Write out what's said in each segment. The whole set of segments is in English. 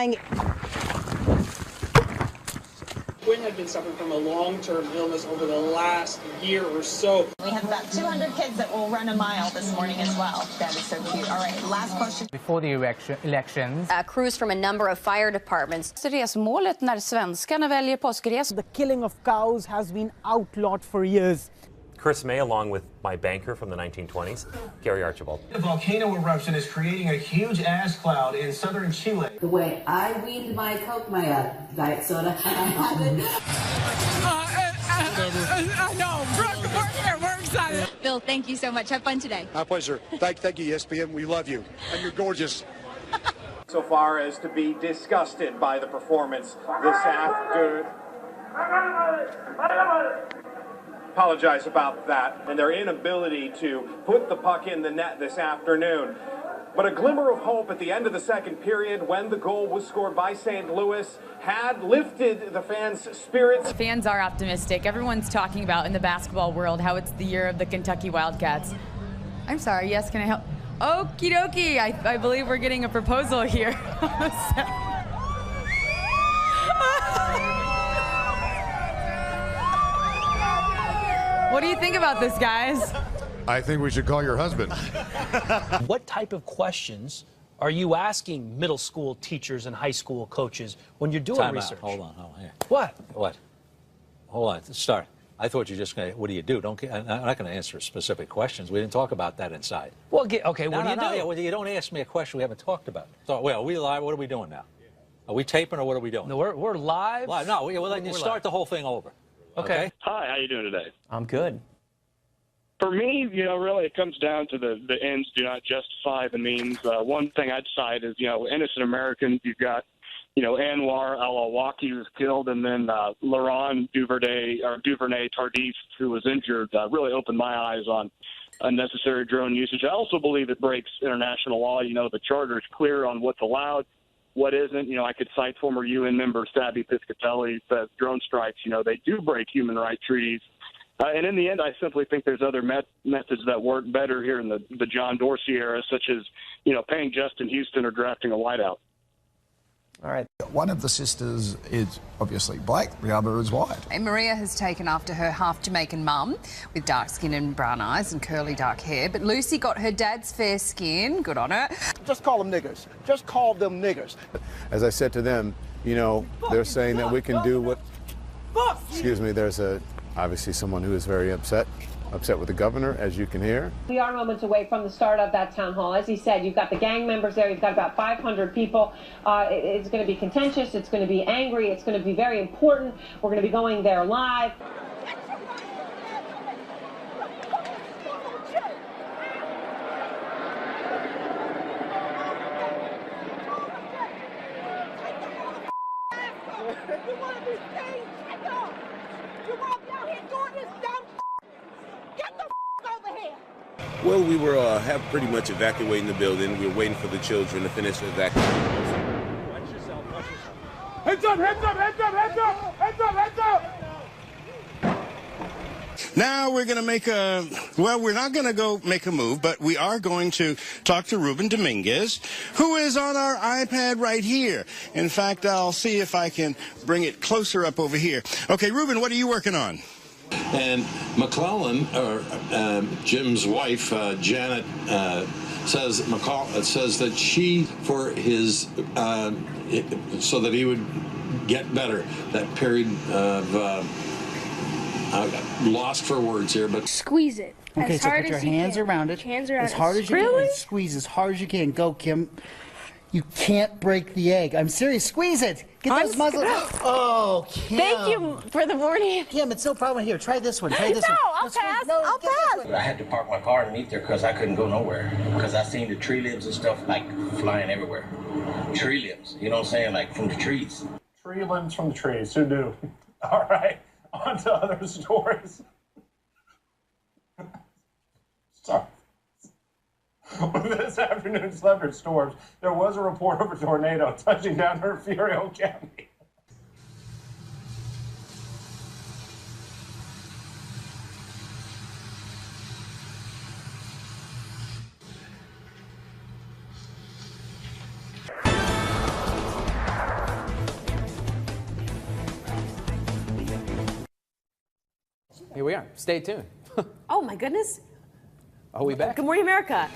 trying. Quinn had been suffering from a long-term illness over the last year or so. We have about 200 kids that will run a mile this morning as well. That is so cute. All right, last question. Before the elections. Crews from a number of fire departments. Resmålet när svenskarna väljer påskres. The killing of cows has been outlawed for years. Chris May, along with my banker from the 1920s, Gary Archibald. The volcano eruption is creating a huge ash cloud in southern Chile. The way I weaned my Coke, my diet soda, I haven't. No, we're excited. Bill, thank you so much. Have fun today. My pleasure. Thank you, ESPN. We love you. And you're gorgeous. So far as to be disgusted by the performance this afternoon. Apologize about that and their inability to put the puck in the net this afternoon. But a glimmer of hope at the end of the second period when the goal was scored by St. Louis had lifted the fans' spirits. Fans are optimistic. Everyone's talking about in the basketball world how it's the year of the Kentucky Wildcats. I'm sorry, yes, can I help? Okie dokie, I believe we're getting a proposal here. What do you think about this, guys? I think we should call your husband. What type of questions are you asking middle school teachers and high school coaches when you're doing Time research? Out. Hold on. Here. What? What? Hold on. Start. I thought you were just going to, what do you do? I'm not going to answer specific questions. We didn't talk about that inside. Well, okay, what do you do? Yeah, well, you don't ask me a question we haven't talked about. So, well, are we live? What are we doing now? Are we taping or what are we doing? No, we're live. Live. No, well, then you start the whole thing over. Okay. Hi, how you doing today? I'm good. For me, really it comes down to the ends do not justify the means. One thing I'd cite is, innocent Americans. You've got, Anwar al-Awlaki was killed, and then Laurent Duvernay Tardif, who was injured, really opened my eyes on unnecessary drone usage. I also believe it breaks international law. The charter is clear on what's allowed, what isn't. I could cite former UN member Sabi Piscatelli says drone strikes, they do break human rights treaties. And in the end, I simply think there's other methods that work better here in the John Dorsey era, such as, paying Justin Houston or drafting a wideout. All right. One of the sisters is obviously black, the other is white. And Maria has taken after her half-Jamaican mum with dark skin and brown eyes and curly dark hair. But Lucy got her dad's fair skin. Good on her. Just call them niggers. Just call them niggers. As I said to them, they're saying that we can do what... Excuse me, there's obviously someone who is very upset with the governor, as you can hear. We are moments away from the start of that town hall. As he said, you've got the gang members there. You've got about 500 people. It's going to be contentious. It's going to be angry. It's going to be very important. We're going to be going there live. Well, we were have pretty much evacuating the building. We were waiting for the children to finish evacuating. Watch yourself. Heads up, heads up, heads up, heads up, heads up, heads up. Now we're going to make we're not going to go make a move, but we are going to talk to Ruben Dominguez, who is on our iPad right here. In fact, I'll see if I can bring it closer up over here. Okay, Ruben, what are you working on? And McClellan, or Jim's wife, Janet, says that she, for his, so that he would get better, that period of, lost for words here, but... Squeeze it. Okay, so put your hands around it. As hard as you can. And squeeze as hard as you can. Go, Kim. You can't break the egg. I'm serious. Squeeze it. Get those muscles. Oh, Kim. Thank you for the warning. Kim, it's no problem. Here, try this one. Try this one. I'll pass. I'll pass. I had to park my car underneath there because I couldn't go nowhere. Because I seen the tree limbs and stuff like flying everywhere. Tree limbs, you know what I'm saying? Like from the trees. Tree limbs from the trees. Who knew? All right. On to other stories. Sorry. With this afternoon's thunderstorms, there was a report of a tornado touching down Refugio County. here we are. Stay tuned. Oh, my goodness. Are we back? Good morning, America.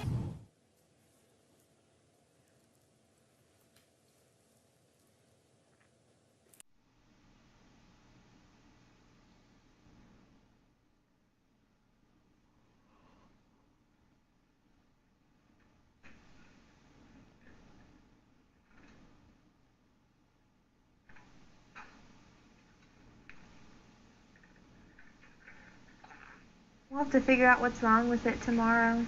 We'll have to figure out what's wrong with it tomorrow.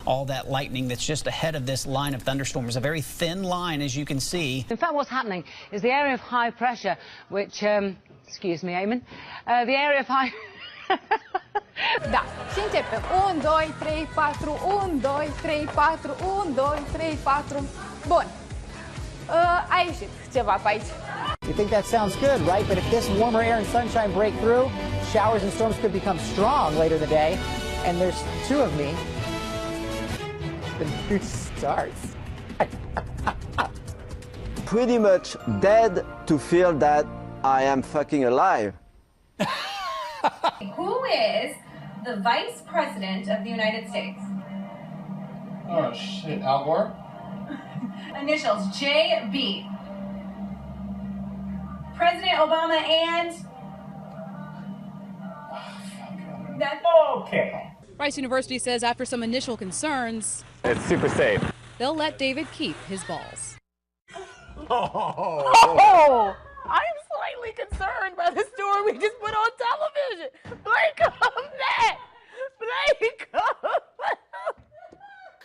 All that lightning that's just ahead of this line of thunderstorms, a very thin line, as you can see. In fact, what's happening is the area of high pressure, which, excuse me, Eamon, the area of high... Da, și începem. 1, 2, 3, 4, 1, 2, 3, 4, 1, 2, 3, 4. Bun. A ieșit ceva pe aici. You think that sounds good, right? But if this warmer air and sunshine break through, showers and storms could become strong later in the day. And there's two of me. The news starts. Pretty much dead to feel that I am fucking alive. Who is the Vice President of the United States? Oh, shit. Al Gore? Initials JB. President Obama and... That's okay. Rice University says after some initial concerns, it's super safe. They'll let David keep his balls. Oh! I'm slightly concerned by the story we just put on television. Blake, come back! Blake, come back!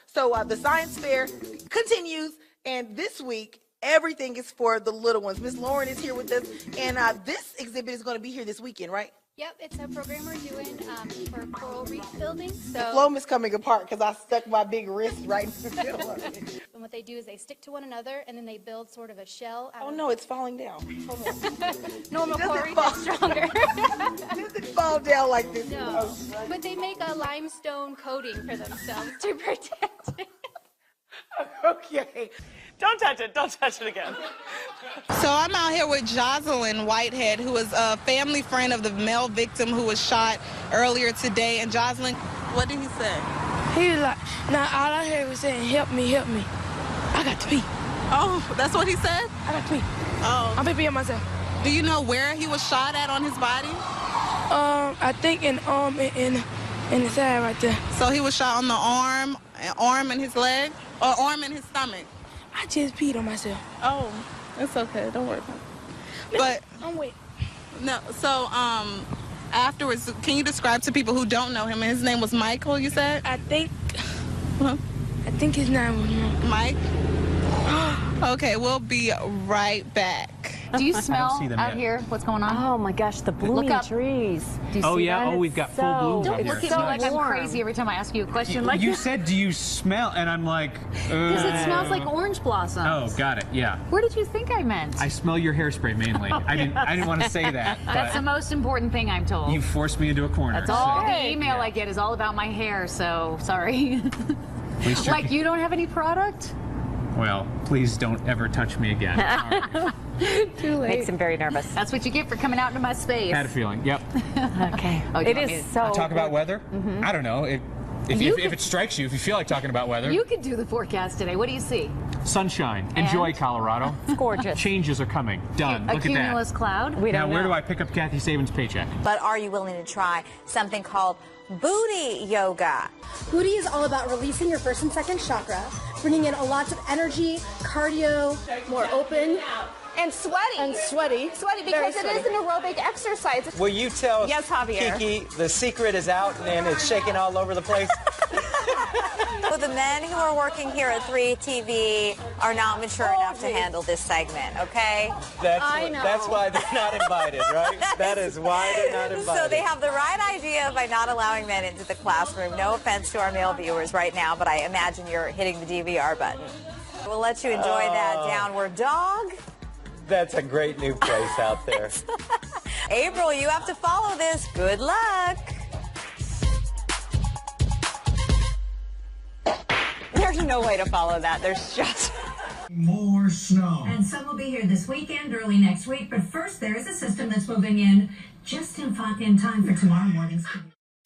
So the science fair continues, and this week, everything is for the little ones. Miss Lauren is here with us, and this exhibit is going to be here this weekend, right? Yep, it's a program we're doing for coral reef building. So the foam is coming apart because I stuck my big wrist right in the middle of it. And what they do is they stick to one another, and then they build sort of a shell. Oh no, it's falling down. Hold on. Normal coral reef is stronger. It doesn't fall down like this. No, but they make a limestone coating for themselves to protect it. Okay. Don't touch it. Don't touch it again. So I'm out here with Jocelyn Whitehead, who is a family friend of the male victim who was shot earlier today. And Jocelyn, what did he say? He was like, now all I heard was saying, help me, help me. I got to pee. Oh, that's what he said? I got to pee. Oh. I'm peeing myself. Do you know where he was shot at on his body? I think in the side right there. So he was shot on the arm and his leg, or arm and his stomach? I just peed on myself. Oh, it's okay. Don't worry about it. But I'm wet. No, so afterwards, can you describe to people who don't know him? His name was Michael, you said? I think his name was Mike. Okay, we'll be right back. Do you smell out here what's going on? Oh my gosh, the blooming trees. Do you Oh see yeah, that? oh we've got full bloom Don't out here. look at me like I'm crazy every time I ask you a question like You this. said, do you smell? And I'm like, Because it smells like orange blossoms. Oh, got it. Yeah. Where did you think I meant? I smell your hairspray mainly. I didn't want to say that. That's the most important thing I'm told. You forced me into a corner. That's all. So. The email I get is all about my hair. So sorry. Like you don't have any product? Well, please don't ever touch me again. Too late. Makes him very nervous. That's what you get for coming out into my space. Had a feeling. Yep. Okay. Oh, it is so. Talk about weather? Mm-hmm. I don't know. If it strikes you, if you feel like talking about weather. You could do the forecast today. What do you see? Sunshine. Enjoy Colorado. It's gorgeous. Changes are coming. Done. Look at that. A cumulus cloud. We don't now, know. where do I pick up Kathy Saban's paycheck? But are you willing to try something called booty yoga? Booty is all about releasing your first and second chakra, bringing in a lot of energy, cardio, more open. And sweaty. And sweaty. Sweaty because it is an aerobic exercise. Will you tell Yes, Javier. Kiki the secret is out and it's shaking all over the place? Well, the men who are working here at 3TV are not mature enough to handle this segment, okay? That's why they're not invited, right? That is why they're not invited. So they have the right idea by not allowing men into the classroom. No offense to our male viewers right now, but I imagine you're hitting the DVR button. We'll let you enjoy that downward dog. That's a great new place out there. April, you have to follow this. Good luck. There's no way to follow that. There's just... More snow. And some will be here this weekend, early next week. But first, there is a system that's moving in just in time for tomorrow morning's.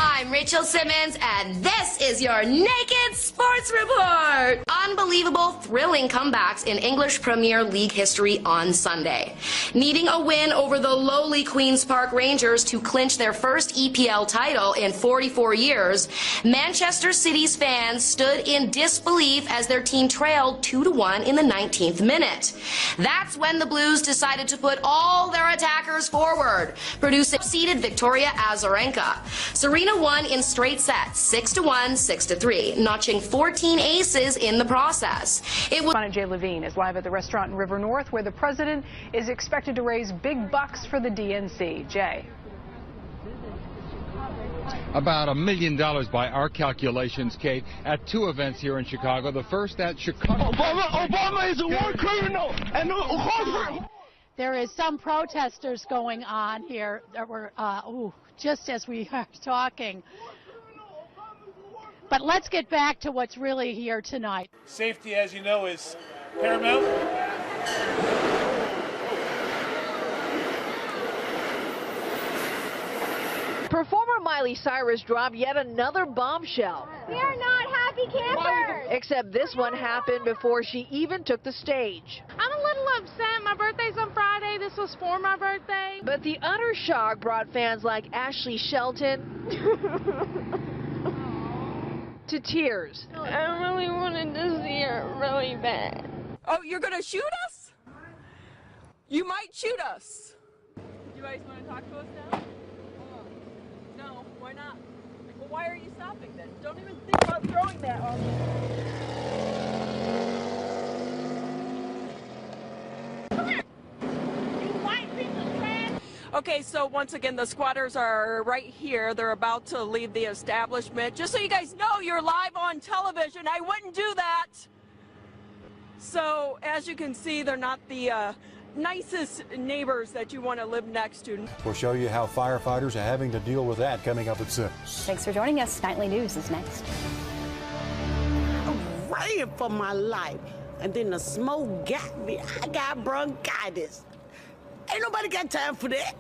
I'm Rachel Simmons, and this is your Naked Sports Report. Unbelievable, thrilling comebacks in English Premier League history on Sunday. Needing a win over the lowly Queen's Park Rangers to clinch their first EPL title in 44 years, Manchester City's fans stood in disbelief as their team trailed 2-1 in the 19th minute. That's when the Blues decided to put all their attackers forward, producing seeded Victoria Azarenka. Serena won in straight sets, 6-1, 6-3, notching 14 aces in the process. It was Jay Levine is live at the restaurant in River North, where the president is expected to raise big bucks for the DNC. Jay. About $1 million by our calculations, Kate, at two events here in Chicago. The first at Chicago. Obama is a war criminal and a horrible. There is some protesters going on here that were, just as we are talking. But let's get back to what's really here tonight. Safety, as you know, is paramount. Performer Miley Cyrus dropped yet another bombshell. We are not happy campers. Except this one happened before she even took the stage. I'm a little upset. My birthday's on Friday. This was for my birthday. But the utter shock brought fans like Ashley Shelton to tears. I really wanted to see her really bad. Oh, you're going to shoot us? You might shoot us. You guys want to talk to us now? No, why not? Well, why are you stopping then? Don't even think about throwing that on me. Come here! You white piece of trash! Okay, so once again, the squatters are right here. They're about to leave the establishment. Just so you guys know, you're live on television. I wouldn't do that. So, as you can see, they're not the nicest neighbors that you want to live next to. We'll show you how firefighters are having to deal with that coming up at 6. Thanks for joining us. Nightly News is next. I ran for my life, and then the smoke got me. I got bronchitis. Ain't nobody got time for that.